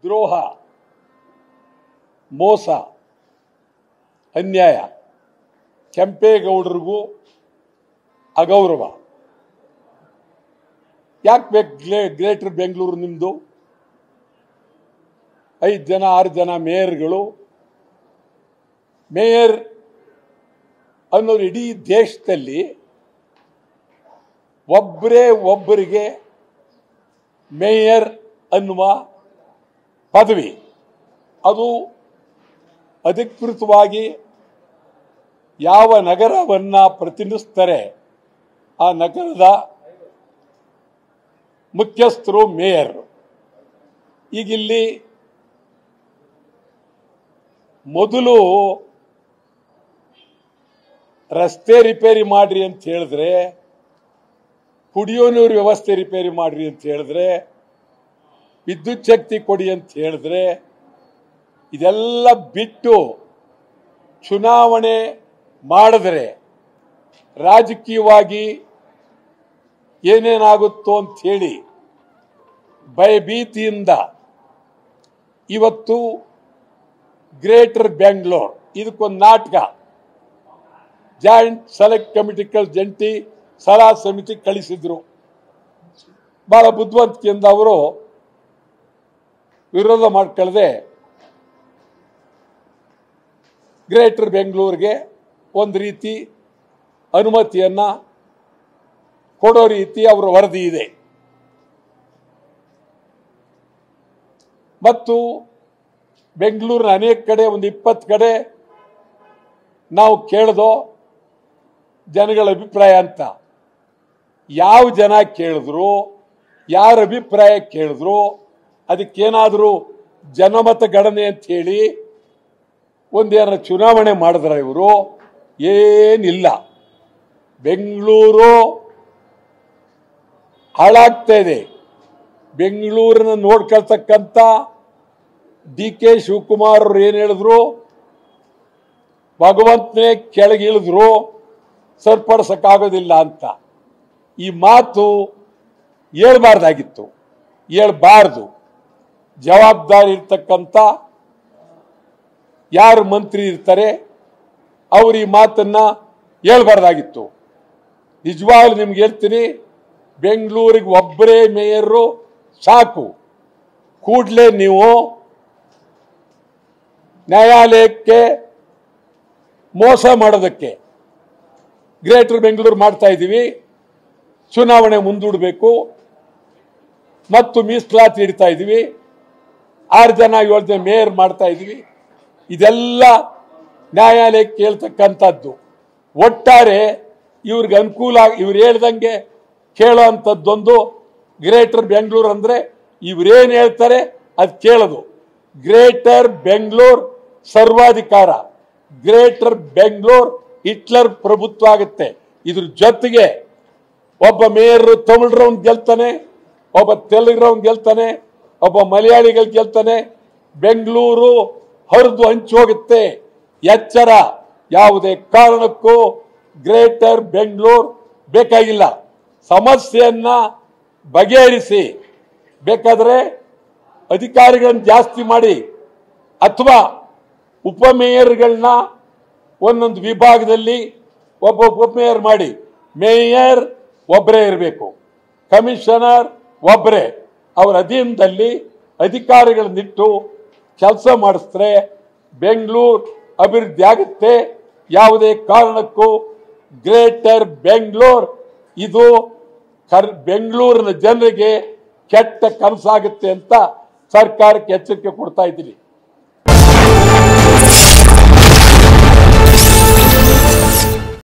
ದ್ರೋಹ, ಮೋಸ, ಅನ್ಯಾಯ, ಕೆಂಪೇಗೌಡರಿಗೂ ಅಗೌರವ. ಯಾಕೆ ಬೇಕು ಗ್ರೇಟರ್ ಬೆಂಗಳೂರು? ನಿಮ್ಮದು 5 ಜನ 6 ಜನ ಮೇಯರ್ಗಳು. ಮೇಯರ್ ಅನ್ನೋರು ಇಡೀ ದೇಶದಲ್ಲಿ ಒಬ್ಬರಿಗೆ ಮೇಯರ್ ಅನ್ನುವ ಪದವಿ. ಅದು ಅಧಿಕೃತವಾಗಿ ಯಾವ ನಗರವನ್ನ ಪ್ರತಿನಿಧಿಸ್ತಾರೆ ಆ ನಗರದ ಮುಖ್ಯಸ್ಥರು ಮೇಯರ್. ಈಗಿಲ್ಲಿ ಮೊದಲು ರಸ್ತೆ ರಿಪೇರಿ ಮಾಡ್ರಿ ಅಂತ ಹೇಳಿದ್ರೆ, ಕುಡಿಯೋ ನೀರು ವ್ಯವಸ್ಥೆ ರಿಪೇರಿ ಮಾಡ್ರಿ ಅಂತ ಹೇಳಿದ್ರೆ, ವಿದ್ಯುತ್ ಶಕ್ತಿ ಕೊಡಿ ಅಂತ ಹೇಳಿದ್ರೆ, ಇದೆಲ್ಲ ಬಿಟ್ಟು ಚುನಾವಣೆ ಮಾಡಿದ್ರೆ ರಾಜಕೀಯವಾಗಿ ಏನೇನಾಗುತ್ತೋ ಅಂತ ಹೇಳಿ ಭಯಭೀತಿಯಿಂದ ಇವತ್ತು ಗ್ರೇಟರ್ ಬೆಂಗಳೂರು ಇದಕ್ಕೊಂದು ನಾಟಕ ಜಾಯಿಂಟ್ ಸೆಲೆಕ್ಟ್ ಕಮಿಟಿಗಳು ಜಂಟಿ ಸಲಹಾ ಸಮಿತಿ ಕಳಿಸಿದ್ರು. ಬಹಳ ಬುದ್ಧಿವಂತಿಕೆಯಿಂದ ಅವರು ವಿರೋಧ ಮಾಡ್ಕೊಳ್ಳದೆ ಗ್ರೇಟರ್ ಬೆಂಗಳೂರಿಗೆ ಒಂದು ರೀತಿ ಅನುಮತಿಯನ್ನ ಕೊಡೋ ರೀತಿ ಅವರ ವರದಿ ಇದೆ. ಮತ್ತು ಬೆಂಗಳೂರಿನ ಅನೇಕ ಕಡೆ ಒಂದು 20 ಕಡೆ ನಾವು ಕೇಳ್ದೋ ಜನಗಳ ಅಭಿಪ್ರಾಯ ಅಂತ. ಯಾವ ಜನ ಕೇಳಿದ್ರು, ಯಾರ ಅಭಿಪ್ರಾಯ ಕೇಳಿದ್ರು, ಅದಕ್ಕೇನಾದರೂ ಜನಮತ ಗಣನೆ ಅಂತ ಹೇಳಿ ಒಂದೇನ ಚುನಾವಣೆ ಮಾಡಿದ್ರ ಇವರು? ಏನಿಲ್ಲ. ಬೆಂಗಳೂರು ಹಾಳಾಗ್ತಾ ಇದೆ. ಬೆಂಗಳೂರನ್ನ ನೋಡ್ಕೊಳ್ತಕ್ಕಂಥ DK ಶಿವಕುಮಾರ್ ಅವರು ಏನ್ ಹೇಳಿದ್ರು, ಭಗವಂತನೇ ಕೆಳಗಿಳಿದ್ರು, ಸರಿಪಡಿಸಕ್ಕಾಗೋದಿಲ್ಲ ಅಂತ. ಈ ಮಾತು ಹೇಳ್ಬಾರ್ದಾಗಿತ್ತು, ಹೇಳ್ಬಾರ್ದು. ಜವಾಬ್ದಾರಿ ಇರ್ತಕ್ಕಂಥ ಯಾರು ಮಂತ್ರಿ ಇರ್ತಾರೆ ಅವರು ಈ ಮಾತನ್ನ ಹೇಳ್ಬಾರ್ದಾಗಿತ್ತು. ನಿಜವಾಗ್ಲೂ ನಿಮ್ಗೆ ಹೇಳ್ತೀನಿ, ಬೆಂಗಳೂರಿಗೆ ಒಬ್ಬರೇ ಮೇಯರು ಸಾಕು. ಕೂಡಲೇ ನೀವು ನ್ಯಾಯಾಲಯಕ್ಕೆ ಮೋಸ ಮಾಡೋದಕ್ಕೆ ಗ್ರೇಟರ್ ಬೆಂಗಳೂರು ಮಾಡ್ತಾ ಇದ್ದೀವಿ, ಚುನಾವಣೆ ಮುಂದೂಡಬೇಕು ಮತ್ತು ಮೀಸಲಾತಿ ಇಡ್ತಾ ಇದ್ದೀವಿ, 6 ಜನ 7 ಜನ ಮೇಯರ್ ಮಾಡ್ತಾ ಇದ್ದೀವಿ, ಇದೆಲ್ಲ ನ್ಯಾಯಾಲಯಕ್ಕೆ ಕೇಳ್ತಕ್ಕಂಥದ್ದು. ಒಟ್ಟಾರೆ ಇವ್ರಿಗೆ ಅನುಕೂಲ, ಇವ್ರು ಹೇಳ್ದಂಗೆ ಕೇಳೋ ಅಂಥದ್ದೊಂದು ಗ್ರೇಟರ್ ಬೆಂಗಳೂರು ಅಂದ್ರೆ ಇವ್ರೇನು ಹೇಳ್ತಾರೆ ಅದು ಕೇಳೋದು. ಗ್ರೇಟರ್ ಬೆಂಗಳೂರು ಸರ್ವಾಧಿಕಾರ, ಗ್ರೇಟರ್ ಬೆಂಗಳೂರು ಹಿಟ್ಲರ್ ಪ್ರಭುತ್ವ ಆಗುತ್ತೆ. ಇದ್ರ ಜೊತೆಗೆ ಒಬ್ಬ ಮೇಯರ್ ತಮಿಳ್ರವ್ನು ಗೆಲ್ತಾನೆ, ಒಬ್ಬ ತೆಲುಗುರವ್ನು ಗೆಲ್ತಾನೆ, ಒಬ್ಬ ಮಲಯಾಳಿಗಳು ಗೆಲ್ತಾನೆ. ಬೆಂಗಳೂರು ಹರಿದು ಹಂಚಿ ಹೋಗುತ್ತೆ. ಎಚ್ಚರ, ಯಾವುದೇ ಕಾರಣಕ್ಕೂ ಗ್ರೇಟರ್ ಬೆಂಗಳೂರು ಬೇಕಾಗಿಲ್ಲ. ಸಮಸ್ಯೆಯನ್ನ ಬಗೆಹರಿಸಿ, ಬೇಕಾದ್ರೆ ಅಧಿಕಾರಿಗಳನ್ನ ಜಾಸ್ತಿ ಮಾಡಿ ಅಥವಾ ಉಪಮೇಯರ್ಗಳನ್ನ ಒಂದೊಂದು ವಿಭಾಗದಲ್ಲಿ ಒಬ್ಬ ಉಪಮೇಯರ್ ಮಾಡಿ. ಮೇಯರ್ ಒಬ್ಬರೇ ಇರಬೇಕು, ಕಮಿಷನರ್ ಒಬ್ಬರೇ. ಅವರ ಅಧೀನದಲ್ಲಿ ಅಧಿಕಾರಿಗಳನ್ನಿಟ್ಟು ಕೆಲಸ ಮಾಡಿಸಿದ್ರೆ ಬೆಂಗಳೂರು ಅಭಿವೃದ್ಧಿ ಆಗುತ್ತೆ. ಯಾವುದೇ ಕಾರಣಕ್ಕೂ ಗ್ರೇಟರ್ ಬೆಂಗಳೂರು ಇದು ಬೆಂಗಳೂರಿನ ಜನರಿಗೆ ಕೆಟ್ಟ ಕನಸಾಗುತ್ತೆ ಅಂತ ಸರ್ಕಾರಕ್ಕೆ ಎಚ್ಚರಿಕೆ ಕೊಡ್ತಾ ಇದ್ದೀನಿ.